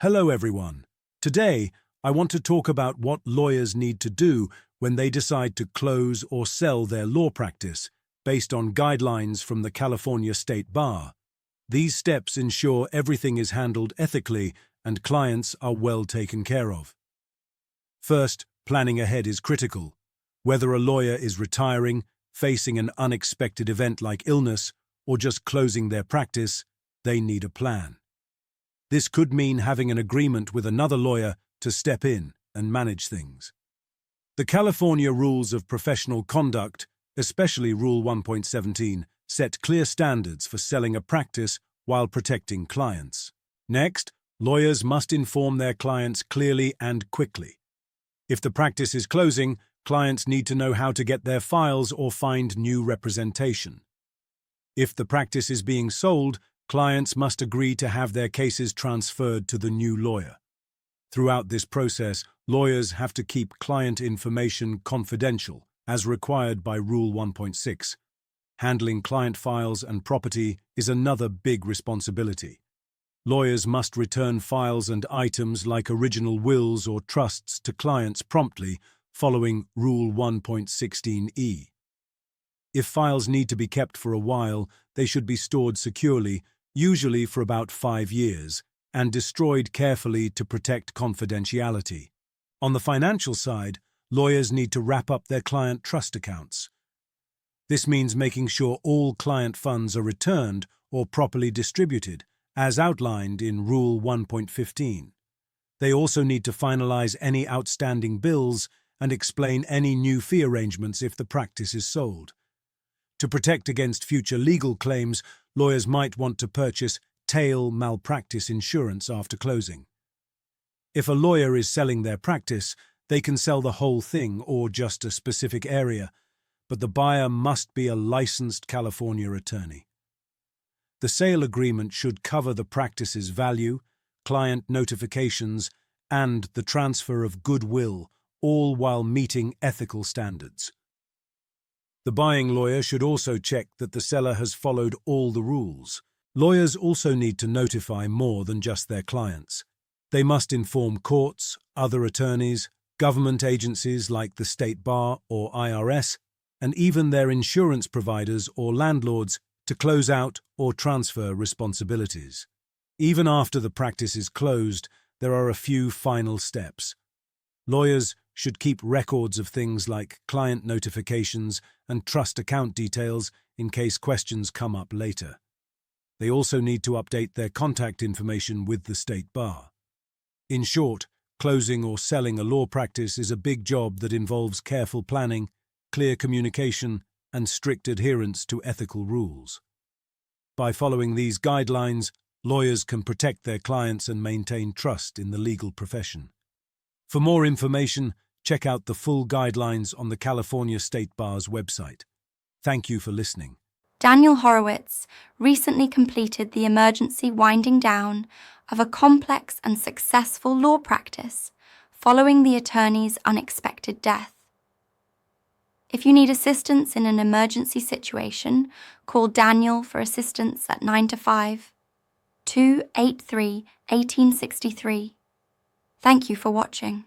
Hello everyone. Today, I want to talk about what lawyers need to do when they decide to close or sell their law practice based on guidelines from the California State Bar. These steps ensure everything is handled ethically and clients are well taken care of. First, planning ahead is critical. Whether a lawyer is retiring, facing an unexpected event like illness, or just closing their practice, they need a plan. This could mean having an agreement with another lawyer to step in and manage things. The California Rules of Professional Conduct, especially Rule 1.17, set clear standards for selling a practice while protecting clients. Next, lawyers must inform their clients clearly and quickly. If the practice is closing, clients need to know how to get their files or find new representation. If the practice is being sold, clients must agree to have their cases transferred to the new lawyer. Throughout this process, lawyers have to keep client information confidential, as required by Rule 1.6. Handling client files and property is another big responsibility. Lawyers must return files and items like original wills or trusts to clients promptly, following Rule 1.16e. If files need to be kept for a while, they should be stored securely, usually for about 5 years, and destroyed carefully to protect confidentiality. On the financial side, lawyers need to wrap up their client trust accounts. This means making sure all client funds are returned or properly distributed, as outlined in Rule 1.15. They also need to finalize any outstanding bills and explain any new fee arrangements if the practice is sold. To protect against future legal claims, lawyers might want to purchase tail malpractice insurance after closing. If a lawyer is selling their practice, they can sell the whole thing or just a specific area, but the buyer must be a licensed California attorney. The sale agreement should cover the practice's value, client notifications, and the transfer of goodwill, all while meeting ethical standards. The buying lawyer should also check that the seller has followed all the rules. Lawyers also need to notify more than just their clients. They must inform courts, other attorneys, government agencies like the State Bar or IRS, and even their insurance providers or landlords to close out or transfer responsibilities. Even after the practice is closed, there are a few final steps. Lawyers should keep records of things like client notifications and trust account details in case questions come up later. They also need to update their contact information with the State Bar. In short, closing or selling a law practice is a big job that involves careful planning, clear communication, and strict adherence to ethical rules. By following these guidelines, lawyers can protect their clients and maintain trust in the legal profession. For more information, check out the full guidelines on the California State Bar's website. Thank you for listening. Daniel Horowitz recently completed the emergency winding down of a complex and successful law practice following the attorney's unexpected death. If you need assistance in an emergency situation, call Daniel for assistance at 925-283-1863. Thank you for watching.